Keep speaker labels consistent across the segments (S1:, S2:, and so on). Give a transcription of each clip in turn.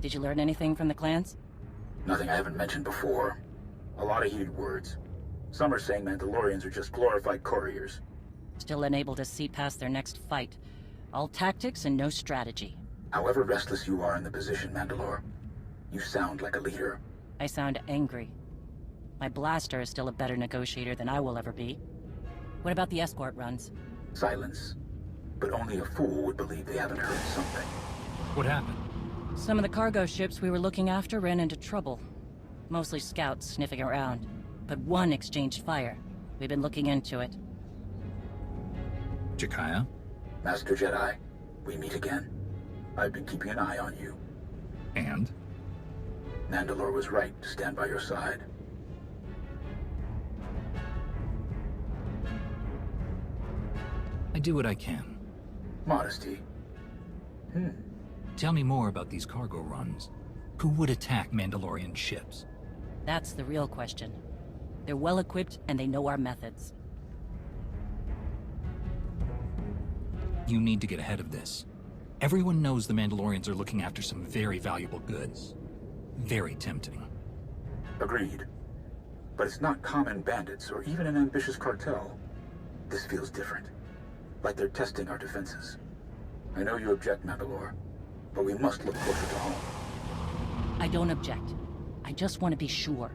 S1: Did you learn anything from the clans?
S2: Nothing I haven't mentioned before. A lot of heated words. Some are saying Mandalorians are just glorified couriers.
S1: Still unable to see past their next fight. All tactics and no strategy.
S2: However restless you are in the position, Mandalore, you sound like a leader.
S1: I sound angry. My blaster is still a better negotiator than I will ever be. What about the escort runs?
S2: Silence. But only a fool would believe they haven't heard something.
S3: What happened?
S1: Some of the cargo ships we were looking after ran into trouble. Mostly scouts sniffing around. But one exchanged fire. We've been looking into it.
S3: Jakaya?
S2: Master Jedi, we meet again. I've been keeping an eye on you.
S3: And?
S2: Mandalore was right to stand by your side.
S3: I do what I can.
S2: Modesty.
S3: Tell me more about these cargo runs. Who would attack Mandalorian ships?
S1: That's the real question. They're well equipped and they know our methods.
S3: You need to get ahead of this. Everyone knows the Mandalorians are looking after some very valuable goods. Very tempting.
S2: Agreed. But it's not common bandits or even an ambitious cartel. This feels different. Like they're testing our defenses. I know you object, Mandalore, but we must look closer to home.
S1: I don't object. I just want to be sure.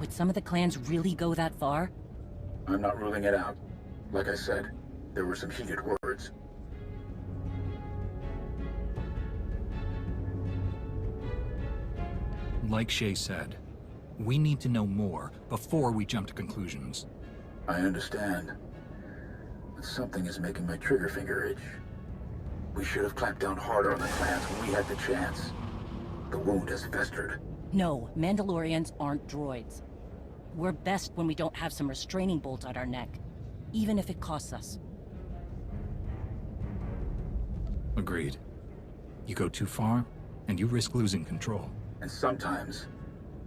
S1: Would some of the clans really go that far?
S2: I'm not ruling it out. Like I said, there were some heated words.
S3: Like Shay said, we need to know more before we jump to conclusions.
S2: I understand. But something is making my trigger finger itch. We should have clamped down harder on the clans when we had the chance. The wound has festered.
S1: No, Mandalorians aren't droids. We're best when we don't have some restraining bolt on our neck, even if it costs us.
S3: Agreed. You go too far, and you risk losing control.
S2: And sometimes,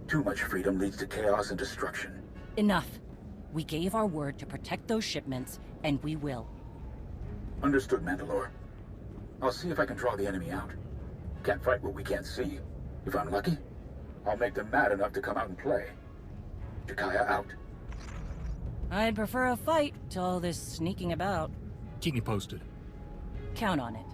S2: too much freedom leads to chaos and destruction.
S1: Enough. We gave our word to protect those shipments, and we will.
S2: Understood, Mandalore. I'll see if I can draw the enemy out. Can't fight what we can't see. If I'm lucky, I'll make them mad enough to come out and play. Jakaya out.
S1: I'd prefer a fight to all this sneaking about.
S3: Keep me posted.
S1: Count on it.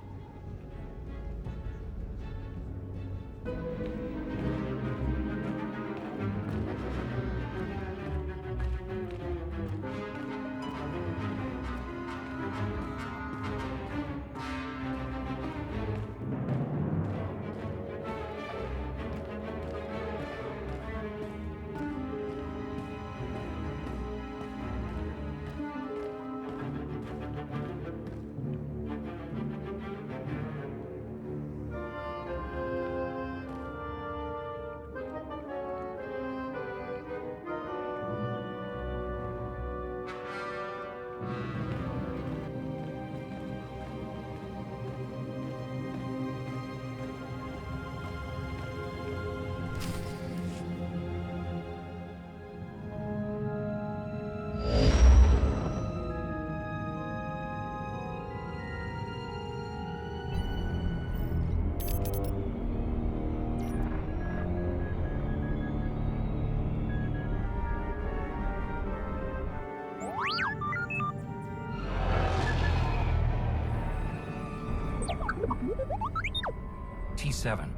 S3: T7.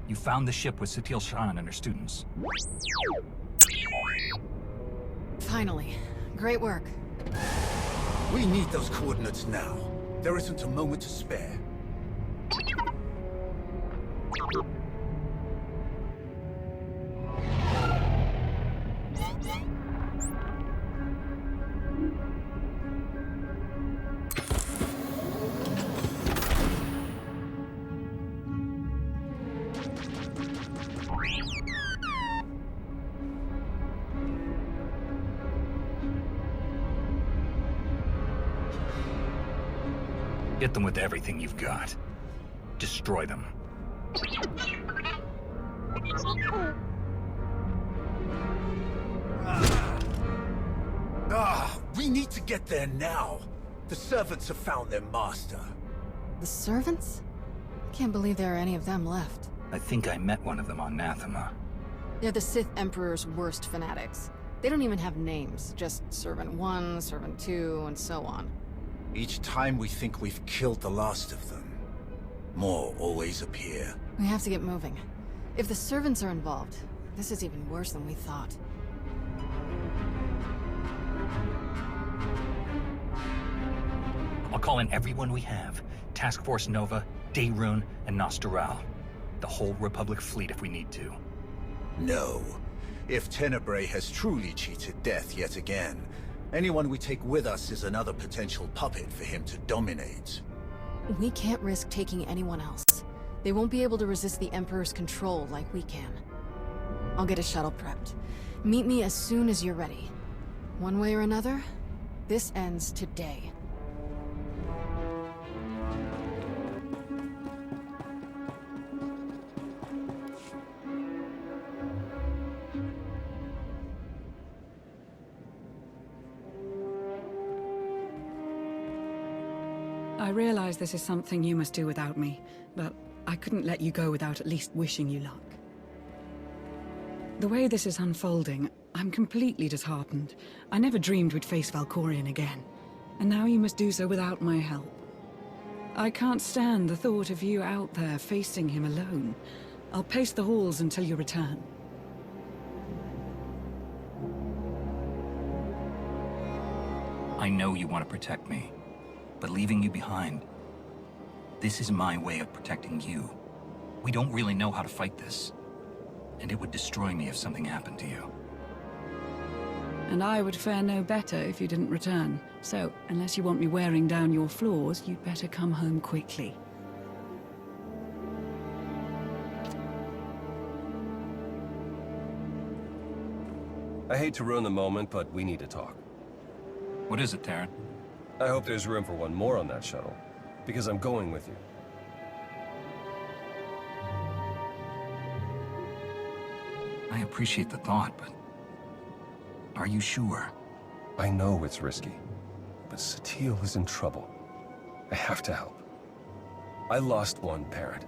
S3: You found the ship with Satil Shan and her students.
S4: Finally. Great work.
S5: We need those coordinates now. There isn't a moment to spare.
S3: Hit them with everything you've got. Destroy them.
S5: We need to get there now. The servants have found their master.
S4: The servants? Can't believe there are any of them left.
S3: I think I met one of them on Nathema.
S4: They're the Sith Emperor's worst fanatics. They don't even have names, just Servant 1, Servant 2, and so on.
S5: Each time we think we've killed the last of them, more always appear.
S4: We have to get moving. If the servants are involved, this is even worse than we thought.
S3: I'll call in everyone we have. Task Force Nova, Daerun, and Nostoral. The whole Republic fleet if we need to.
S5: No. If Tenebrae has truly cheated death yet again, anyone we take with us is another potential puppet for him to dominate.
S4: We can't risk taking anyone else. They won't be able to resist the Emperor's control like we can. I'll get a shuttle prepped. Meet me as soon as you're ready. One way or another, this ends today.
S6: I realize this is something you must do without me, but I couldn't let you go without at least wishing you luck. The way this is unfolding, I'm completely disheartened. I never dreamed we'd face Valkorion again, and now you must do so without my help. I can't stand the thought of you out there facing him alone. I'll pace the halls until you return.
S3: I know you want to protect me, but leaving you behind, this is my way of protecting you. We don't really know how to fight this, and it would destroy me if something happened to you.
S6: And I would fare no better if you didn't return. So, unless you want me wearing down your floors, you'd better come home quickly.
S7: I hate to ruin the moment, but we need to talk.
S3: What is it, Theron?
S7: I hope there's room for one more on that shuttle, because I'm going with you.
S3: I appreciate the thought, but are you sure?
S7: I know it's risky, but Satele is in trouble. I have to help. I lost one parent.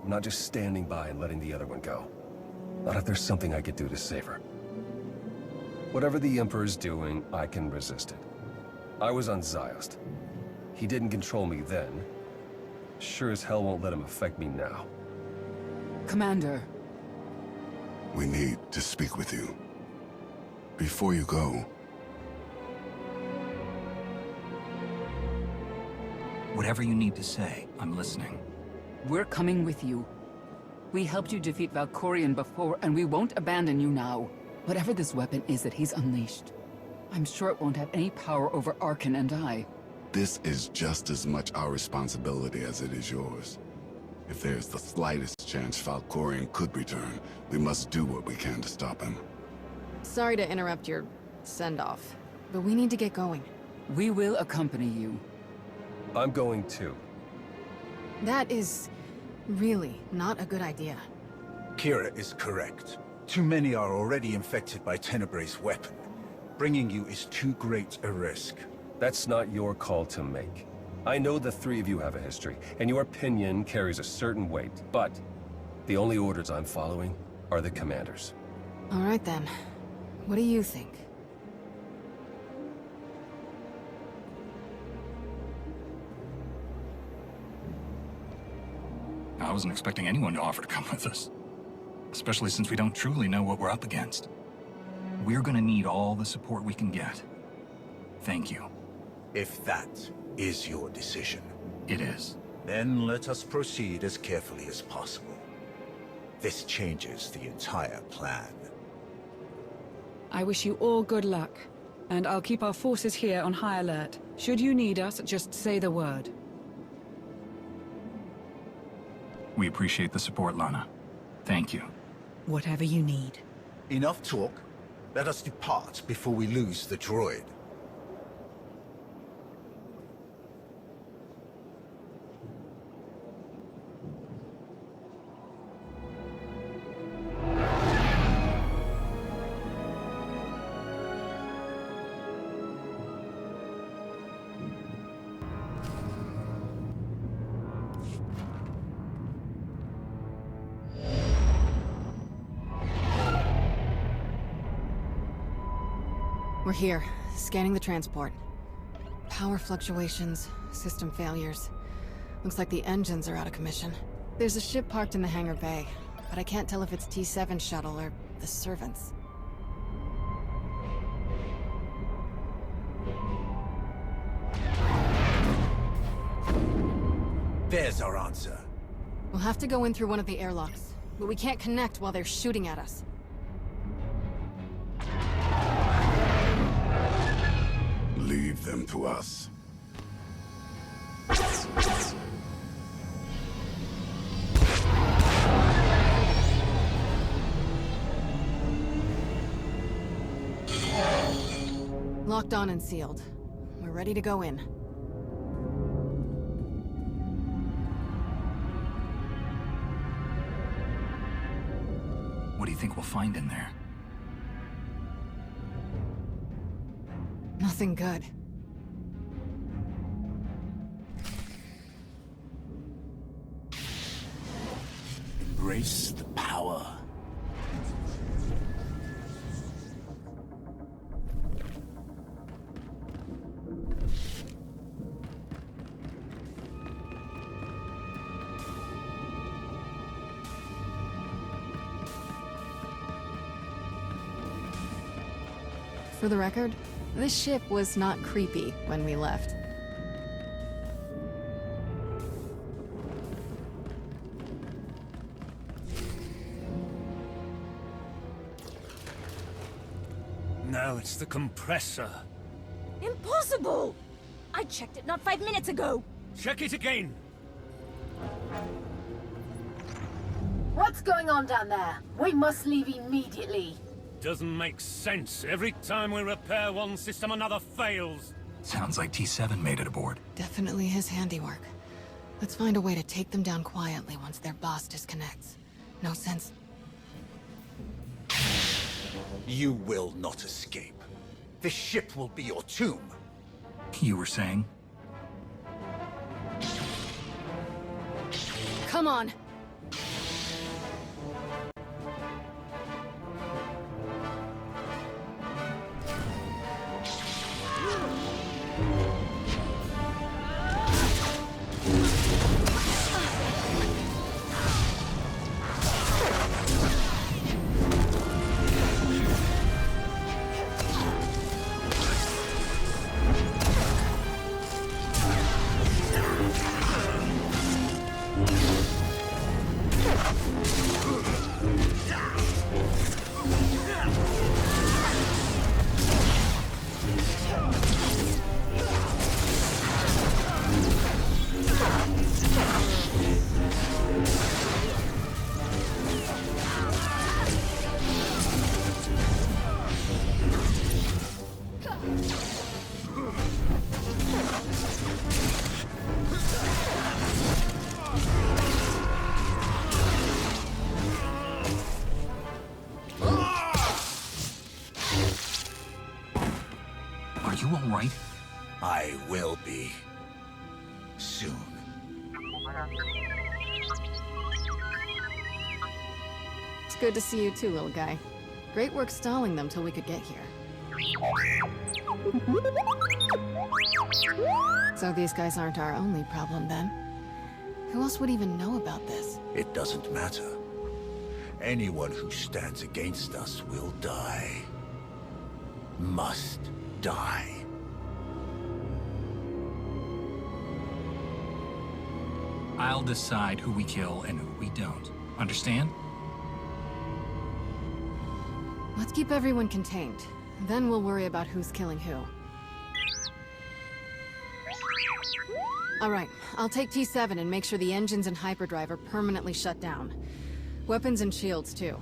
S7: I'm not just standing by and letting the other one go. Not if there's something I could do to save her. Whatever the Emperor's doing, I can resist it. I was on Ziost. He didn't control me then. Sure as hell won't let him affect me now.
S8: Commander.
S9: We need to speak with you. Before you go...
S3: Whatever you need to say, I'm listening.
S8: We're coming with you. We helped you defeat Valkorion before, and we won't abandon you now. Whatever this weapon is that he's unleashed, I'm sure it won't have any power over Arkan and I.
S9: This is just as much our responsibility as it is yours. If there's the slightest chance Valkorion could return, we must do what we can to stop him.
S4: Sorry to interrupt your send-off, but we need to get going.
S8: We will accompany you.
S7: I'm going too.
S4: That is really not a good idea.
S5: Kira is correct. Too many are already infected by Tenebrae's weapon. Bringing you is too great a risk.
S7: That's not your call to make. I know the three of you have a history, and your opinion carries a certain weight, but the only orders I'm following are the commander's.
S4: All right then. What do you think?
S3: I wasn't expecting anyone to offer to come with us. Especially since we don't truly know what we're up against. We're gonna need all the support we can get. Thank you.
S5: If that is your decision,
S3: It is.
S5: then let us proceed as carefully as possible. This changes the entire plan.
S6: I wish you all good luck, and I'll keep our forces here on high alert. Should you need us, just say the word.
S3: We appreciate the support, Lana. Thank you.
S6: Whatever you need.
S5: Enough talk. Let us depart before we lose the droid.
S4: We're here, scanning the transport. Power fluctuations, system failures. Looks like the engines are out of commission. There's a ship parked in the hangar bay, but I can't tell if it's T7 shuttle or the servants.
S5: There's our answer.
S4: We'll have to go in through one of the airlocks, but we can't connect while they're shooting at us.
S9: Leave them to us.
S4: Locked on and sealed. We're ready to go in.
S3: What do you think we'll find in there?
S4: Nothing good.
S5: Embrace the power.
S4: For the record, this ship was not creepy when we left.
S10: No, it's the compressor.
S11: Impossible! I checked it not 5 minutes ago.
S10: Check it again.
S11: What's going on down there? We must leave immediately.
S10: Doesn't make sense. Every time we repair one system, another fails.
S3: Sounds like T7 made it aboard.
S4: Definitely his handiwork. Let's find a way to take them down quietly once their boss disconnects. No sense.
S5: You will not escape. This ship will be your tomb.
S3: You were saying?
S4: Come on!
S3: Are you all right?
S5: I will be. Soon.
S4: It's good to see you too, little guy. Great work stalling them till we could get here. So these guys aren't our only problem then? Who else would even know about this?
S5: It doesn't matter. Anyone who stands against us will die. Must die.
S3: I'll decide who we kill and who we don't. Understand?
S4: Let's keep everyone contained. Then we'll worry about who's killing who. Alright, I'll take T7 and make sure the engines and hyperdrive are permanently shut down. Weapons and shields too,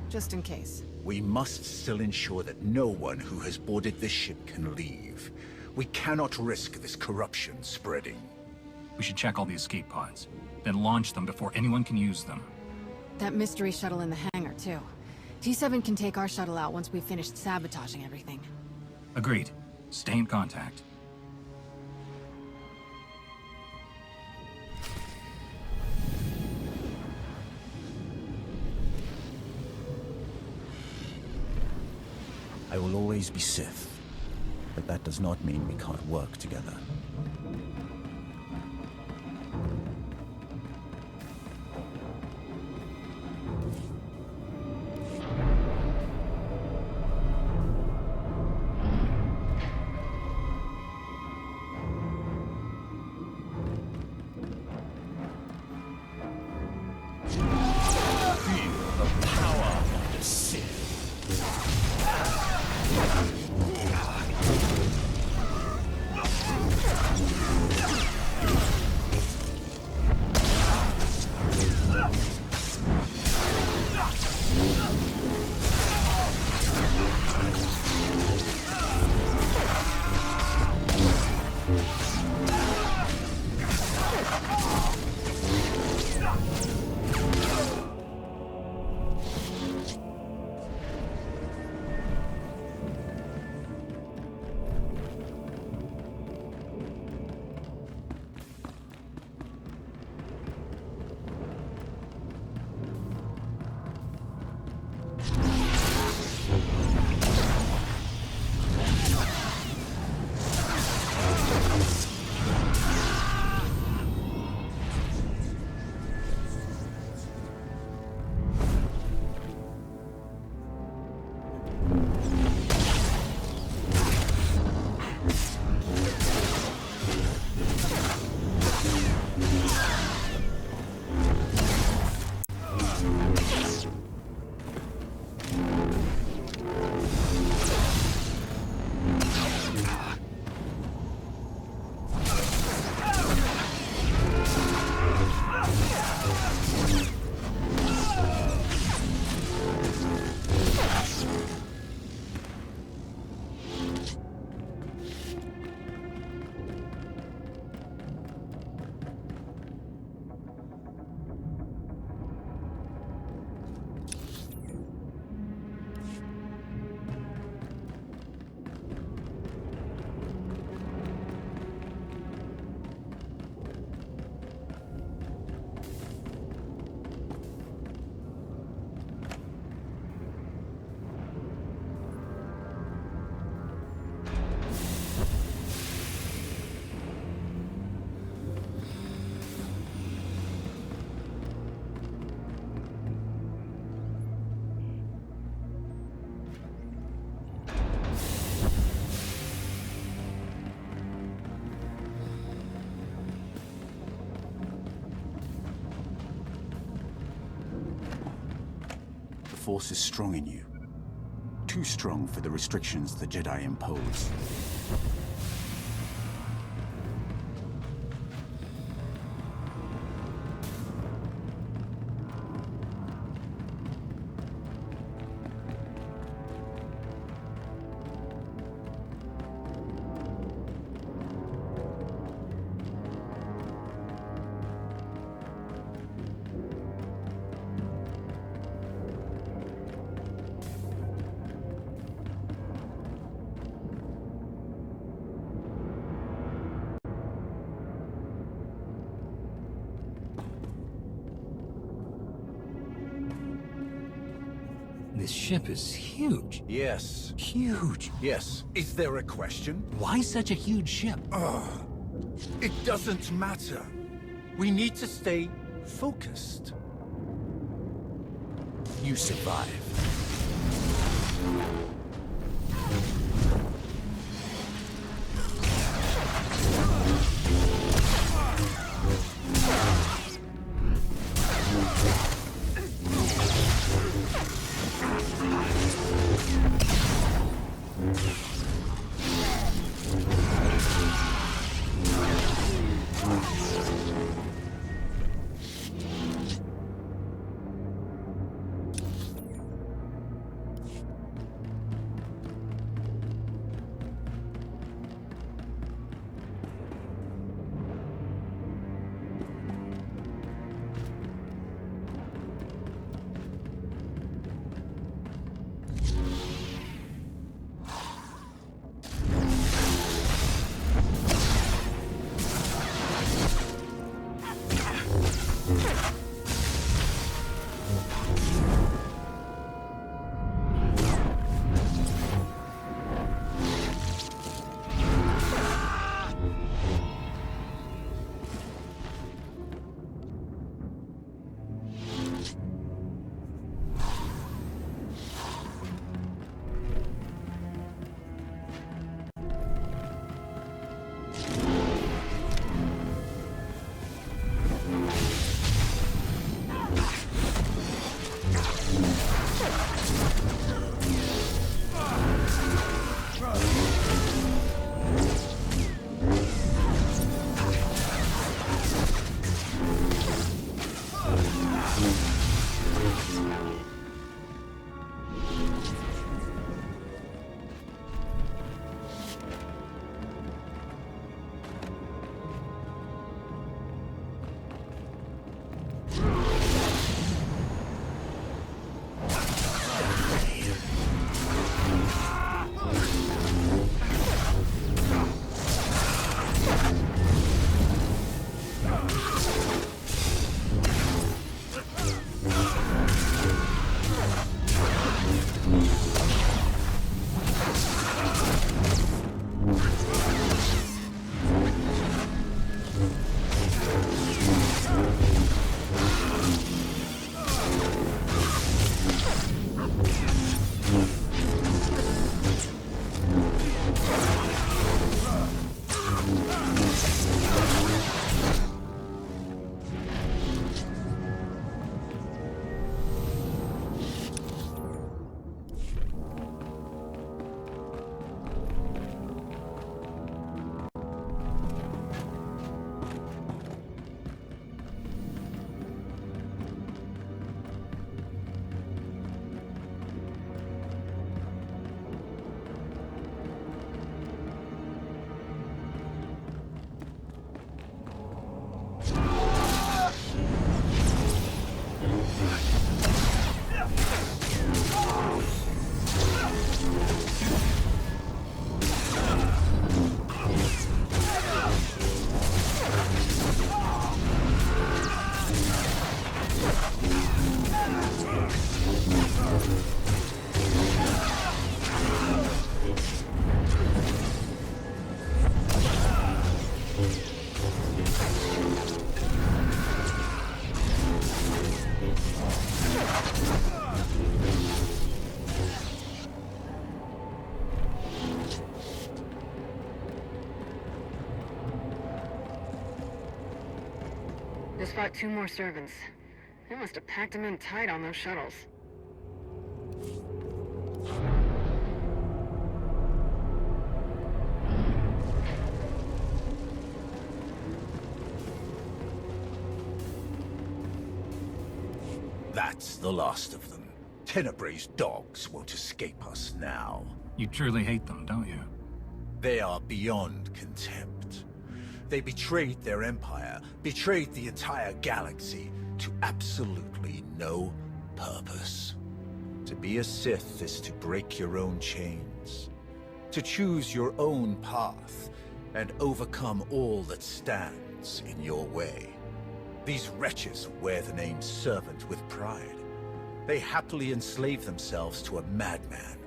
S4: just in case.
S5: We must still ensure that no one who has boarded this ship can leave. We cannot risk this corruption spreading.
S3: We should check all the escape pods, then launch them before anyone can use them.
S4: That mystery shuttle in the hangar too. T7 can take our shuttle out once we've finished sabotaging everything.
S3: Agreed. Stay in contact.
S12: I will always be Sith.
S5: but that does not mean we can't work together.
S12: The Force is strong in you. Too strong for the restrictions the Jedi impose.
S3: This ship is huge.
S5: Yes.
S3: Huge.
S5: Yes. Is there a question?
S3: Why such a huge ship?
S5: It doesn't matter. We need to stay focused. You survive.
S4: Just fought 2 more servants. They must have packed them in tight on those shuttles.
S5: That's the last of them. Tenebrae's dogs won't escape us now.
S3: You truly hate them, don't you?
S5: They are beyond contempt. They betrayed their empire, betrayed the entire galaxy, to absolutely no purpose. To be a Sith is to break your own chains, to choose your own path, and overcome all that stands in your way. These wretches wear the name Servant with pride. They happily enslave themselves to a madman.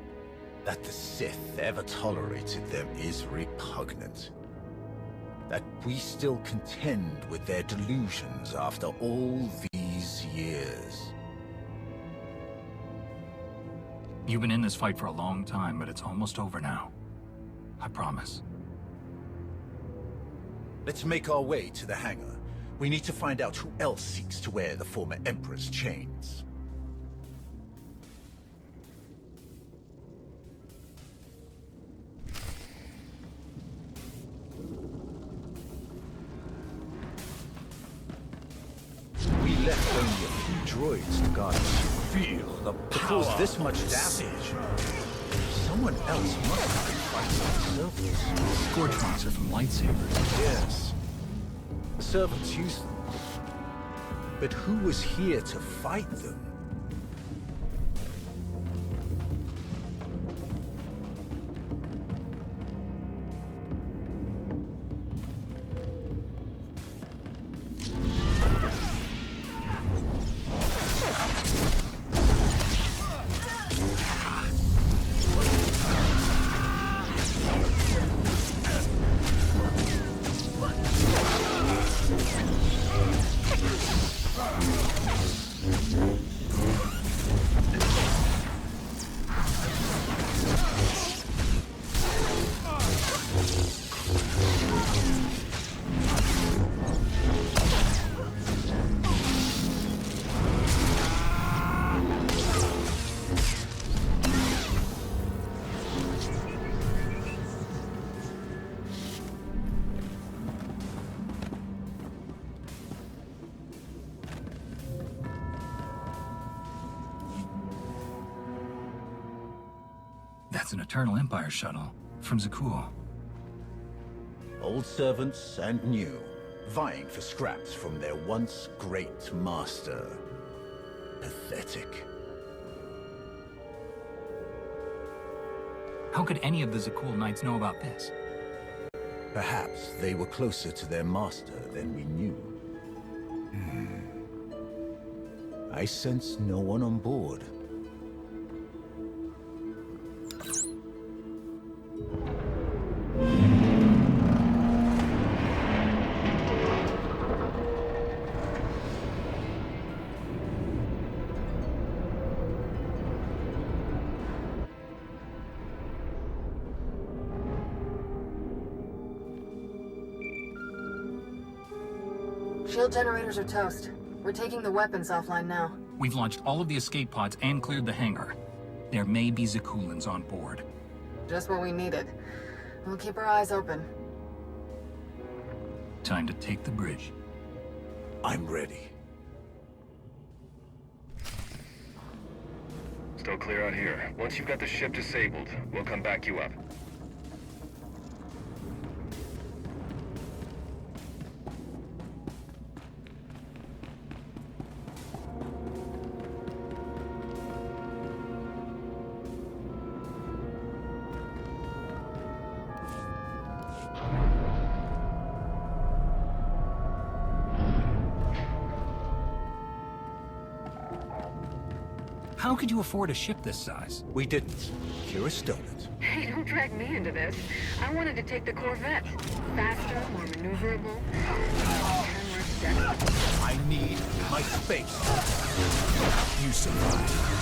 S5: That the Sith ever tolerated them is repugnant. That we still contend with their delusions after all these years.
S3: You've been in this fight for a long time, but it's almost over now. I promise.
S5: Let's make our way to the hangar. We need to find out who else seeks to wear the former Emperor's chains. We left only a few droids to guard us. Feel the power. To cause this much damage, someone else must have been fighting the servants.
S3: Scorch marks are from lightsabers.
S5: Yes. The servants use them. But who was here to fight them?
S3: That's an Eternal Empire shuttle from Zakul.
S5: Old servants and new, vying for scraps from their once great master. Pathetic.
S3: How could any of the Zakul Knights know about this?
S5: Perhaps they were closer to their master than we knew. I sense no one on board.
S4: Shield generators are toast. We're taking the weapons offline now.
S3: We've launched all of the escape pods and cleared the hangar. There may be Zakulans on board.
S4: Just what we needed. We'll keep our eyes open.
S3: Time to take the bridge.
S5: I'm ready.
S13: Still clear out here. Once you've got the ship disabled, we'll come back you up.
S3: How could you afford a ship this size?
S5: We didn't. Kira stole it.
S14: Hey, don't drag me into this. I wanted to take the Corvette. Faster, more maneuverable. Cameras deck.
S5: I need my space. You survive.